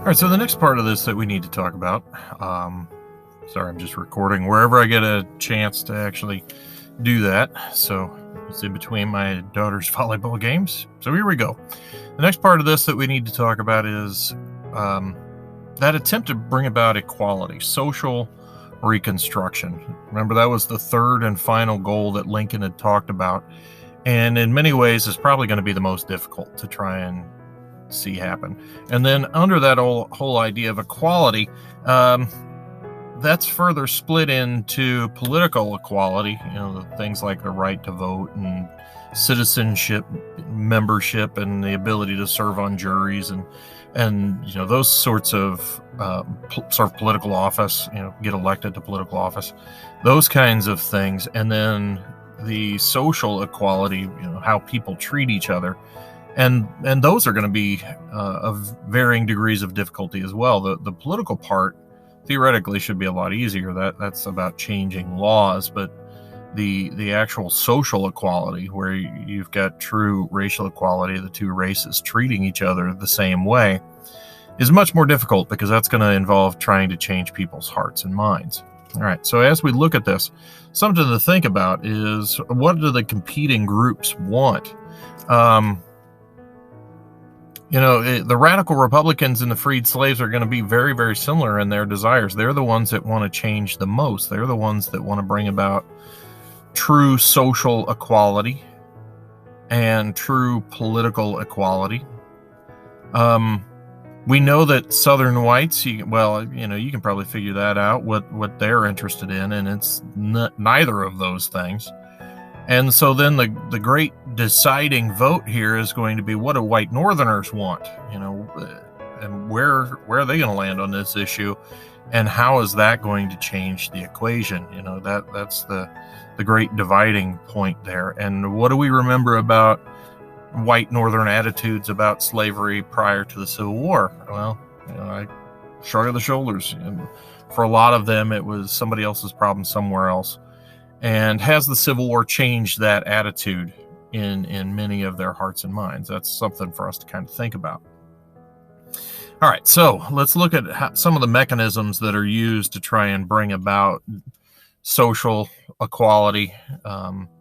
All right, so the next part of this that we need to talk about, sorry, I'm just recording wherever I get a chance to actually do that. So it's in between my daughter's volleyball games. So here we go. The next part of this that we need to talk about is that attempt to bring about equality, social reconstruction. Remember, that was the third and final goal that Lincoln had talked about. And in many ways, is probably going to be the most difficult to try and see happen. And then under that whole idea of equality, that's further split into political equality, things like the right to vote and citizenship, membership, and the ability to serve on juries and those sorts of serve political office, get elected to political office, those kinds of things. And then the social equality, how people treat each other. And those are going to be of varying degrees of difficulty as well. The political part theoretically should be a lot easier. That's about changing laws, but the actual social equality, where you've got true racial equality, the two races treating each other the same way, is much more difficult because that's going to involve trying to change people's hearts and minds. All right, so as we look at this, something to think about is, what do the competing groups want? The radical Republicans and the freed slaves are going to be very, very similar in their desires. They're the ones that want to change the most. They're the ones that want to bring about true social equality and true political equality. We know that Southern whites, you can probably figure that out, what they're interested in, and it's neither of those things. And so then the great deciding vote here is going to be, what do white Northerners want? And where are they going to land on this issue? And how is that going to change the equation? That's the great dividing point there. And what do we remember about white Northern attitudes about slavery prior to the Civil War? Well, I shrug of the shoulders. And for a lot of them, it was somebody else's problem somewhere else. And has the Civil War changed that attitude in many of their hearts and minds? That's something for us to kind of think about. All right, so let's look at some of the mechanisms that are used to try and bring about social equality,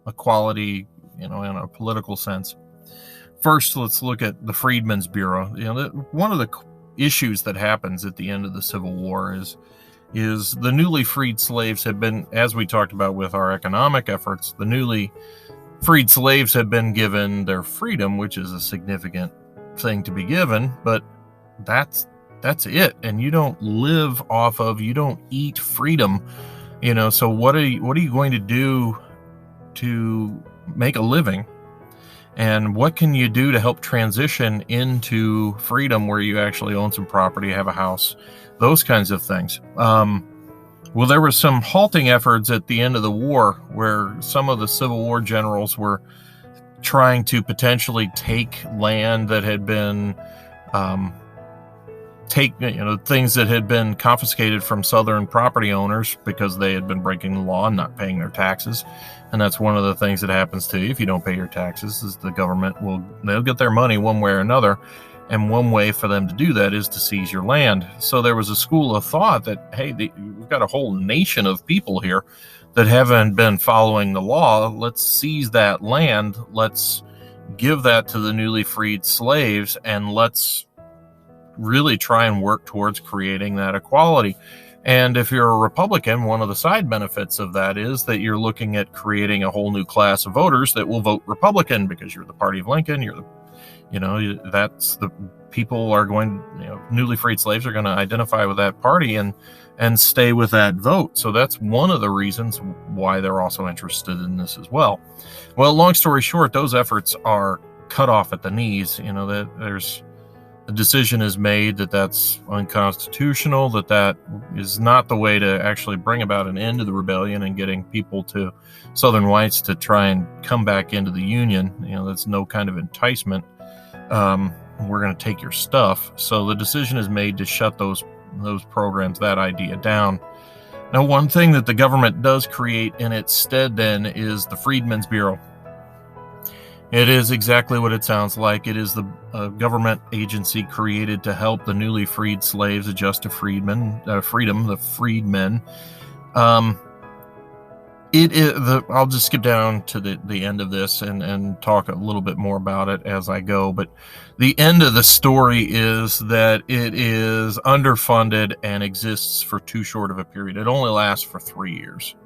equality, in a political sense. First, let's look at the Freedmen's Bureau. One of the issues that happens at the end of the Civil War is the newly freed slaves have been, as we talked about with our economic efforts, the newly freed slaves have been given their freedom, which is a significant thing to be given, but that's it. And you don't live off of, you don't eat freedom, so what are you going to do to make a living? And what can you do to help transition into freedom, where you actually own some property, have a house, those kinds of things? Well, there were some halting efforts at the end of the war where some of the Civil War generals were trying to potentially take land that had been things that had been confiscated from Southern property owners because they had been breaking the law and not paying their taxes. And that's one of the things that happens to you if you don't pay your taxes, is the government they'll get their money one way or another. And one way for them to do that is to seize your land. So there was a school of thought that, hey, we've got a whole nation of people here that haven't been following the law. Let's seize that land. Let's give that to the newly freed slaves, and let's really try and work towards creating that equality. And if you're a Republican, one of the side benefits of that is that you're looking at creating a whole new class of voters that will vote Republican because you're the party of Lincoln. That's the people are going, newly freed slaves are going to identify with that party and stay with that vote. So that's one of the reasons why they're also interested in this as well. Well, long story short, those efforts are cut off at the knees. That there's a decision is made that that's unconstitutional, that is not the way to actually bring about an end to the rebellion and getting people to Southern whites to try and come back into the Union. That's no kind of enticement. We're going to take your stuff. So the decision is made to shut those programs, that idea down. Now, one thing that the government does create in its stead then is the Freedmen's Bureau. It is exactly what it sounds like. It is the government agency created to help the newly freed slaves adjust to freedom, the freedmen. I'll just skip down to the end of this and talk a little bit more about it as I go. But the end of the story is that it is underfunded and exists for too short of a period. It only lasts for 3 years.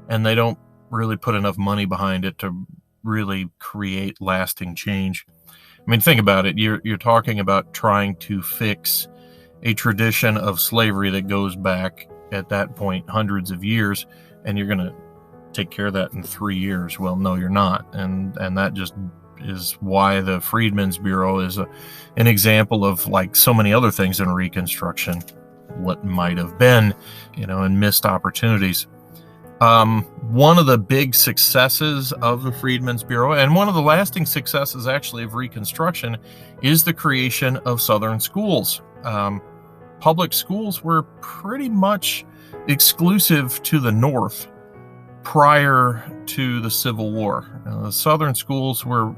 And they don't really put enough money behind it to really create lasting change. I mean, think about it. You're talking about trying to fix a tradition of slavery that goes back at that point hundreds of years, and you're going to take care of that in 3 years. Well, no, you're not. And that just is why the Freedmen's Bureau is an example of, like so many other things in Reconstruction, what might have been, and missed opportunities. One of the big successes of the Freedmen's Bureau, and one of the lasting successes actually of Reconstruction, is the creation of Southern schools. Public schools were pretty much exclusive to the North prior to the Civil War. The Southern schools were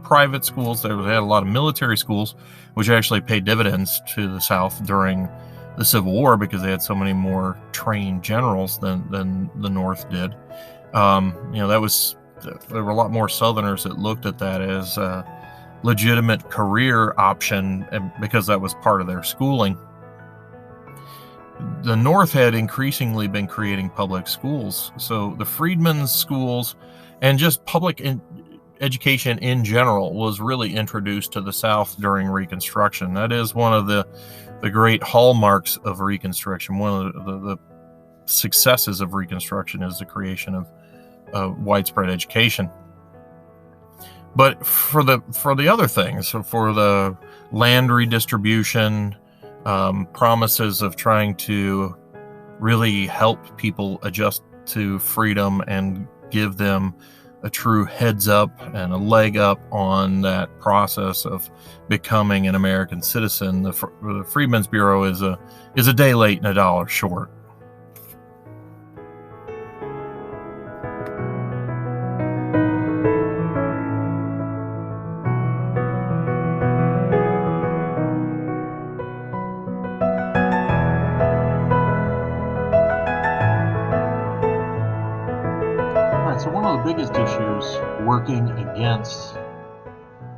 private schools. They had a lot of military schools, which actually paid dividends to the South during the Civil War because they had so many more trained generals than the North did. There were a lot more Southerners that looked at that as a legitimate career option because that was part of their schooling. The North had increasingly been creating public schools. So the freedmen's schools and just public education in general was really introduced to the South during Reconstruction. That is one of the great hallmarks of Reconstruction. One of the successes of Reconstruction is the creation of widespread education. But for the other things, so for the land redistribution, promises of trying to really help people adjust to freedom and give them a true heads up and a leg up on that process of becoming an American citizen, the Freedmen's Bureau is a day late and a dollar short. So one of the biggest issues working against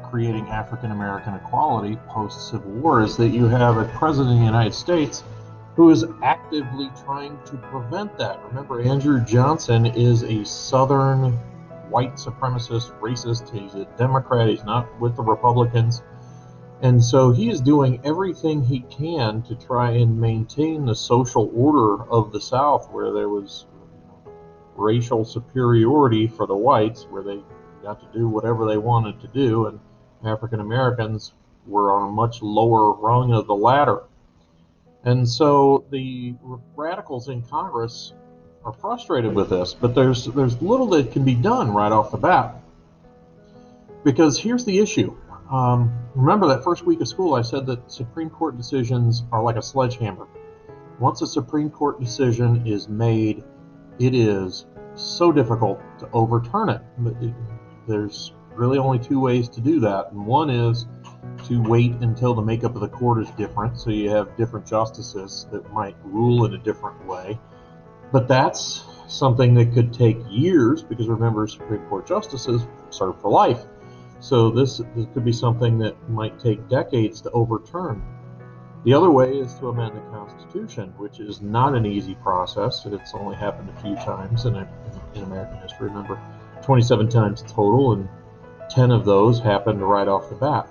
creating African American equality post-Civil War is that you have a president of the United States who is actively trying to prevent that. Remember, Andrew Johnson is a Southern white supremacist racist. He's a Democrat. He's not with the Republicans. And so he is doing everything he can to try and maintain the social order of the South, where there was racial superiority for the whites, where they got to do whatever they wanted to do, and African Americans were on a much lower rung of the ladder. And so the radicals in Congress are frustrated with this, but there's little that can be done right off the bat. Because here's the issue. Remember that first week of school I said that Supreme Court decisions are like a sledgehammer. Once a Supreme Court decision is made, it is so difficult to overturn it. There's really only two ways to do that, and one is to wait until the makeup of the court is different, so you have different justices that might rule in a different way. But that's something that could take years, because remember, Supreme Court justices serve for life. So this could be something that might take decades to overturn. The other way is to amend the Constitution, which is not an easy process. It's only happened a few times in American history. Remember, 27 times total, and 10 of those happened right off the bat.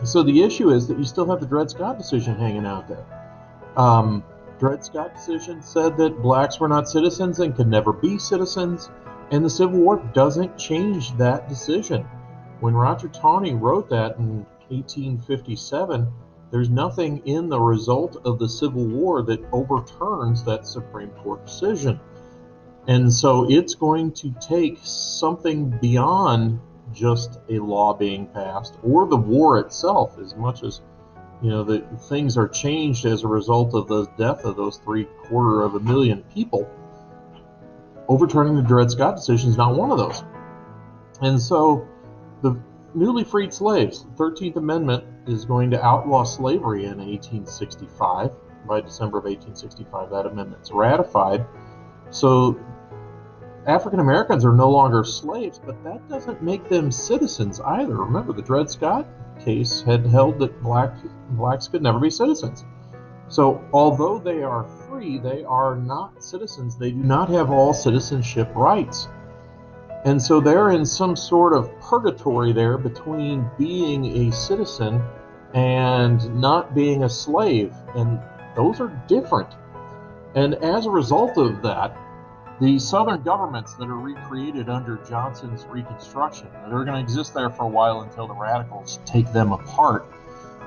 So the issue is that you still have the Dred Scott decision hanging out there. Dred Scott decision said that blacks were not citizens and could never be citizens, and the Civil War doesn't change that decision. When Roger Taney wrote that in 1857, there's nothing in the result of the Civil War that overturns that Supreme Court decision. And so it's going to take something beyond just a law being passed or the war itself, as much as the things are changed as a result of the death of those 750,000 people. Overturning the Dred Scott decision is not one of those. And so The newly freed slaves, the 13th Amendment is going to outlaw slavery in 1865. By December of 1865, that amendment's ratified. So African Americans are no longer slaves, but that doesn't make them citizens either. Remember, the Dred Scott case had held that blacks could never be citizens. So although they are free, they are not citizens. They do not have all citizenship rights. And so they're in some sort of purgatory there between being a citizen and not being a slave. And those are different. And as a result of that, the southern governments that are recreated under Johnson's Reconstruction, that are going to exist there for a while until the radicals take them apart,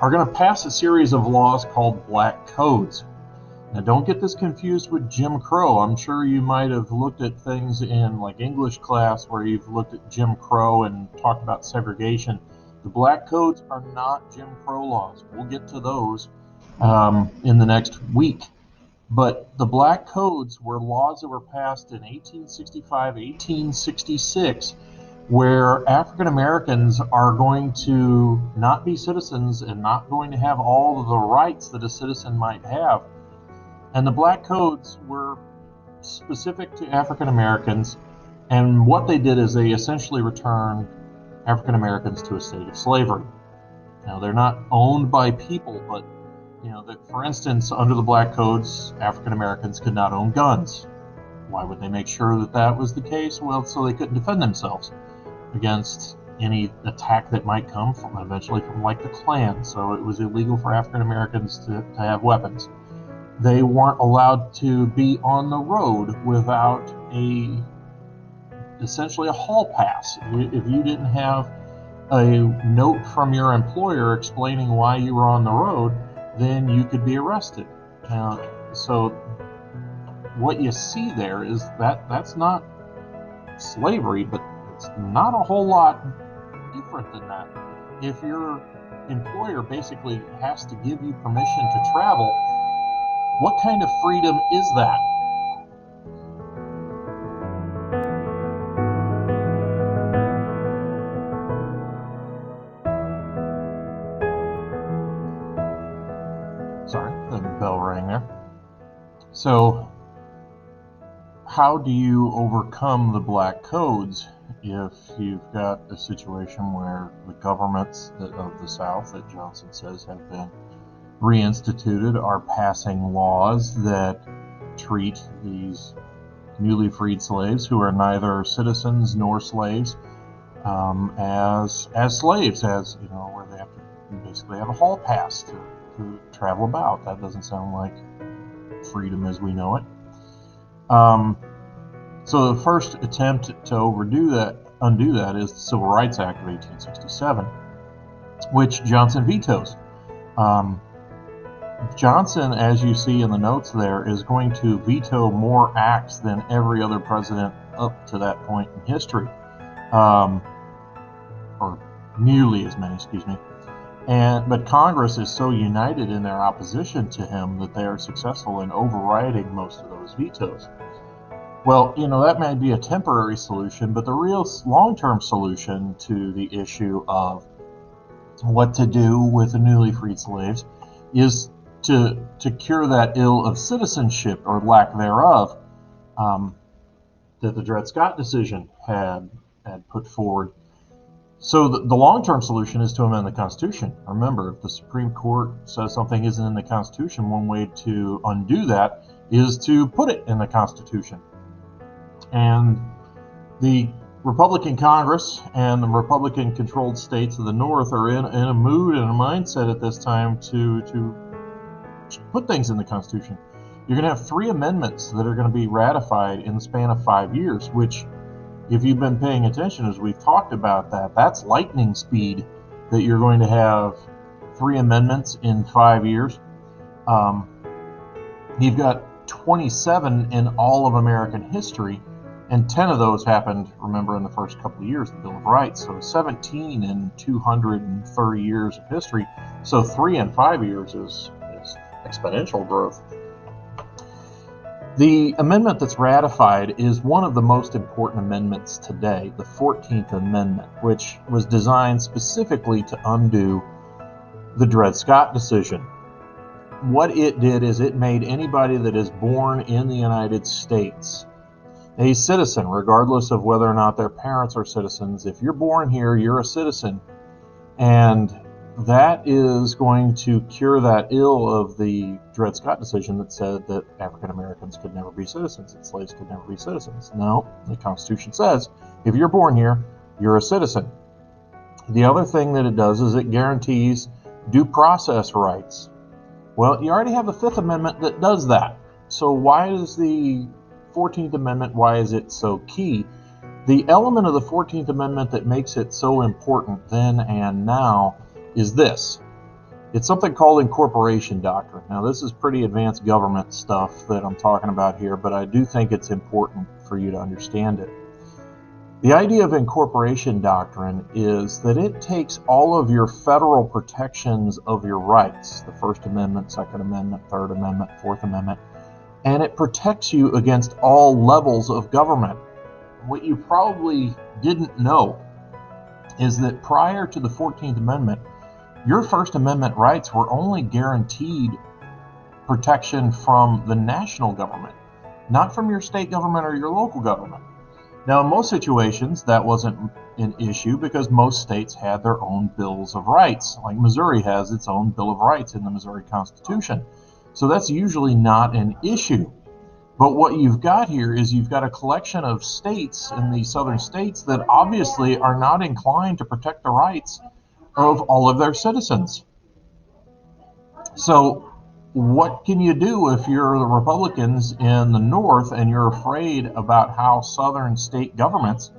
are going to pass a series of laws called black codes. Now, don't get this confused with Jim Crow. I'm sure you might have looked at things in like English class where you've looked at Jim Crow and talked about segregation. The black codes are not Jim Crow laws. We'll get to those in the next week. But the black codes were laws that were passed in 1865, 1866, where African Americans are going to not be citizens and not going to have all of the rights that a citizen might have. And the black codes were specific to African Americans, and what they did is they essentially returned African Americans to a state of slavery. Now, they're not owned by people, but that, for instance, under the black codes, African Americans could not own guns. Why would they make sure that that was the case? Well, so they couldn't defend themselves against any attack that might come from eventually from like the Klan. So it was illegal for African Americans to have weapons. They weren't allowed to be on the road without essentially a hall pass. If you didn't have a note from your employer explaining why you were on the road, then you could be arrested. So what you see there is that's not slavery, but it's not a whole lot different than that. If your employer basically has to give you permission to travel, what kind of freedom is that? Sorry, the bell rang there. So, how do you overcome the black codes if you've got a situation where the governments of the South that Johnson says have been reinstituted are passing laws that treat these newly freed slaves, who are neither citizens nor slaves, as slaves, where they have to basically have a hall pass to travel about? That doesn't sound like freedom as we know it. So the first attempt to undo that is the Civil Rights Act of 1867, which Johnson vetoes. Johnson, as you see in the notes there, is going to veto more acts than every other president up to that point in history, or nearly as many, excuse me. But Congress is so united in their opposition to him that they are successful in overriding most of those vetoes. Well, that may be a temporary solution, but the real long-term solution to the issue of what to do with the newly freed slaves is to cure that ill of citizenship, or lack thereof, that the Dred Scott decision had put forward. So the long-term solution is to amend the Constitution. Remember, if the Supreme Court says something isn't in the Constitution, one way to undo that is to put it in the Constitution. And the Republican Congress and the Republican-controlled states of the North are in a mood and a mindset at this time to put things in the Constitution. You're going to have 3 amendments that are going to be ratified in the span of 5 years, which, if you've been paying attention as we've talked about that's lightning speed, that you're going to have 3 amendments in 5 years. You've got 27 in all of American history, and 10 of those happened, remember, in the first couple of years of the Bill of Rights. So 17 in 230 years of history. So 3 in 5 years is exponential growth. The amendment that's ratified is one of the most important amendments today, the 14th Amendment, which was designed specifically to undo the Dred Scott decision. What it did is it made anybody that is born in the United States a citizen, regardless of whether or not their parents are citizens. If you're born here, you're a citizen. And that is going to cure that ill of the Dred Scott decision that said that African Americans could never be citizens and slaves could never be citizens. No, the Constitution says if you're born here, you're a citizen. The other thing that it does is it guarantees due process rights. Well, you already have the Fifth Amendment that does that. So why is the 14th Amendment, why is it so key? The element of the 14th Amendment that makes it so important then and now is this. It's something called incorporation doctrine. Now, this is pretty advanced government stuff that I'm talking about here, but I do think it's important for you to understand it. The idea of incorporation doctrine is that it takes all of your federal protections of your rights, the First Amendment, Second Amendment, Third Amendment, Fourth Amendment, and it protects you against all levels of government. What you probably didn't know is that prior to the 14th Amendment, your First Amendment rights were only guaranteed protection from the national government, not from your state government or your local government. Now, in most situations, that wasn't an issue because most states had their own bills of rights, like Missouri has its own Bill of Rights in the Missouri Constitution. So that's usually not an issue. But what you've got here is you've got a collection of states in the southern states that obviously are not inclined to protect the rights of all of their citizens. So what can you do if you're the Republicans in the North and you're afraid about how southern state governments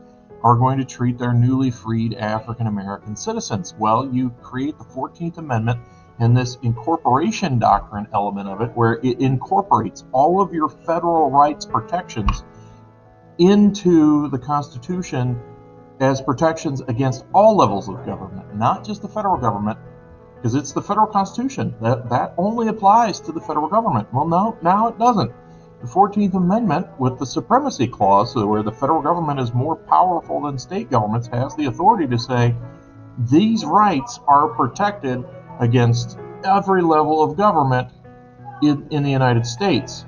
are going to treat their newly freed African American citizens? Well, you create the 14th Amendment and this incorporation doctrine element of it, where it incorporates all of your federal rights protections into the Constitution as protections against all levels of government, not just the federal government, because it's the federal Constitution. That only applies to the federal government. Well, no, now it doesn't. The 14th Amendment, with the Supremacy Clause, so where the federal government is more powerful than state governments, has the authority to say these rights are protected against every level of government in the United States.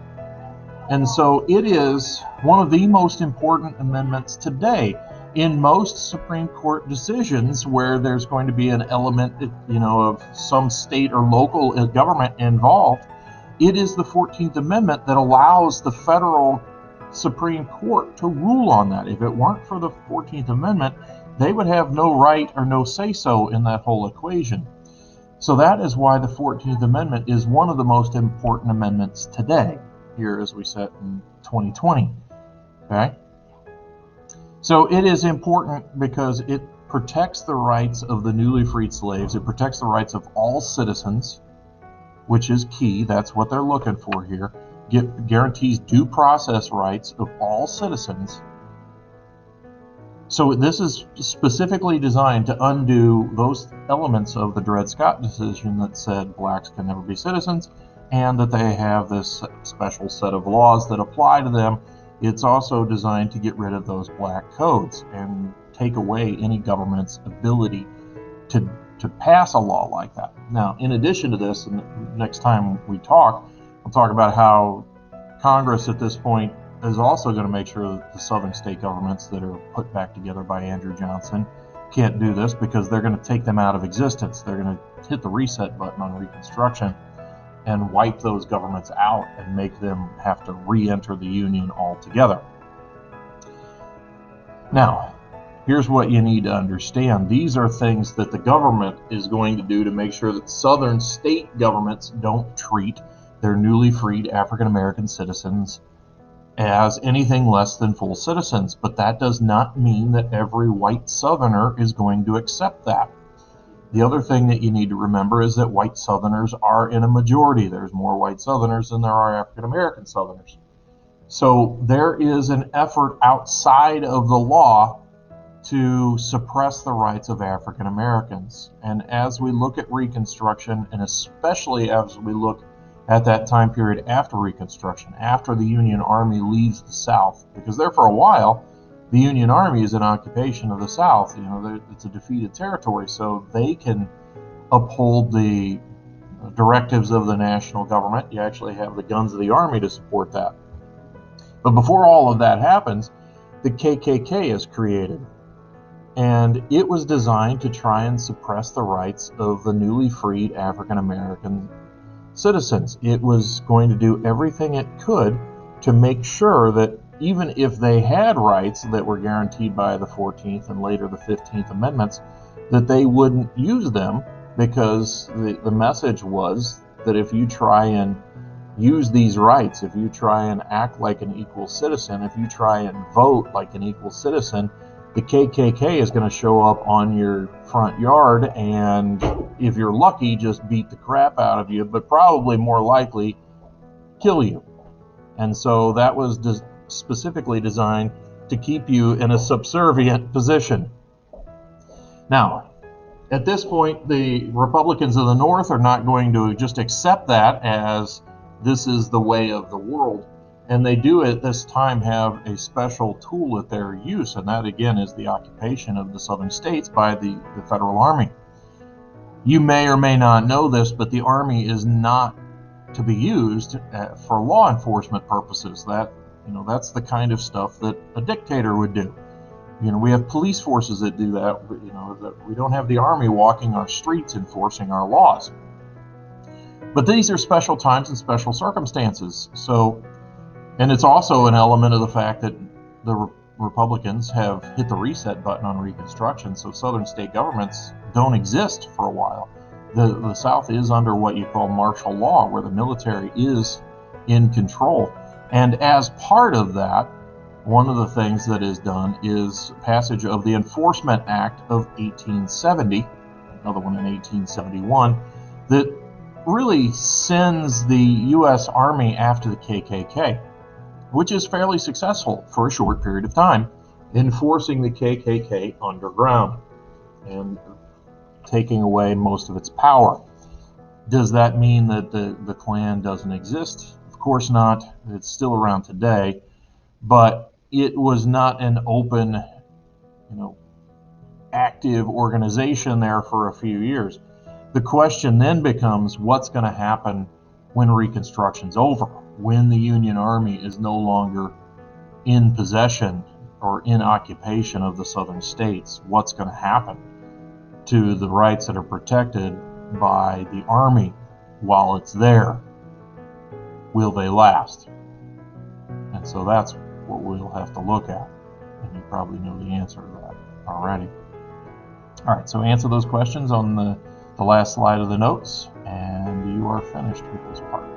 And so it is one of the most important amendments today. In most Supreme Court decisions where there's going to be an element, of some state or local government involved, it is the 14th Amendment that allows the federal Supreme Court to rule on that. If it weren't for the 14th Amendment, they would have no right or no say-so in that whole equation. So that is why the 14th Amendment is one of the most important amendments today, here as we sit in 2020. Okay? So it is important because it protects the rights of the newly freed slaves. It protects the rights of all citizens, which is key. That's what they're looking for here. Guarantees due process rights of all citizens. So this is specifically designed to undo those elements of the Dred Scott decision that said blacks can never be citizens and that they have this special set of laws that apply to them. It's also designed to get rid of those black codes and take away any government's ability to pass a law like that. Now, in addition to this, and next time we talk, I'll talk about how Congress at this point is also going to make sure that the southern state governments that are put back together by Andrew Johnson can't do this because they're going to take them out of existence. They're going to hit the reset button on Reconstruction and wipe those governments out and make them have to re-enter the Union altogether. Now, here's what you need to understand. These are things that the government is going to do to make sure that southern state governments don't treat their newly freed African American citizens as anything less than full citizens. But that does not mean that every white Southerner is going to accept that. The other thing that you need to remember is that white Southerners are in a majority. There's more white Southerners than there are African American Southerners. So there is an effort outside of the law to suppress the rights of African Americans. And as we look at Reconstruction, and especially as we look at that time period after Reconstruction, after the Union Army leaves the South, because there for a while, the Union Army is in occupation of the South. It's a defeated territory, so they can uphold the directives of the national government. You actually have the guns of the army to support that. But before all of that happens, the KKK is created. And it was designed to try and suppress the rights of the newly freed African American citizens. It was going to do everything it could to make sure that even if they had rights that were guaranteed by the 14th and later the 15th Amendments, that they wouldn't use them, because the message was that if you try and use these rights, if you try and act like an equal citizen, if you try and vote like an equal citizen, the KKK is going to show up on your front yard and, if you're lucky, just beat the crap out of you, but probably more likely kill you. And so that was specifically designed to keep you in a subservient position. Now, at this point, the Republicans of the North are not going to just accept that as this is the way of the world. And they do at this time have a special tool at their use, and that again is the occupation of the southern states by the federal army. You may or may not know this, but the army is not to be used for law enforcement purposes. That's the kind of stuff that a dictator would do. We have police forces that do that. We don't have the army walking our streets enforcing our laws. But these are special times and special circumstances. And it's also an element of the fact that the Republicans have hit the reset button on Reconstruction, so southern state governments don't exist for a while. The South is under what you call martial law, where the military is in control. And as part of that, one of the things that is done is passage of the Enforcement Act of 1870, another one in 1871, that really sends the U.S. Army after the KKK, which is fairly successful for a short period of time, enforcing the KKK underground and taking away most of its power. Does that mean that the Klan doesn't exist? Of course not. It's still around today, but it was not an open, active organization there for a few years. The question then becomes, what's going to happen when Reconstruction's over? When the Union Army is no longer in possession or in occupation of the southern states, what's going to happen to the rights that are protected by the Army while it's there? Will they last? And so that's what we'll have to look at. And you probably know the answer to that already. All right, so answer those questions on the last slide of the notes, and you are finished with this part.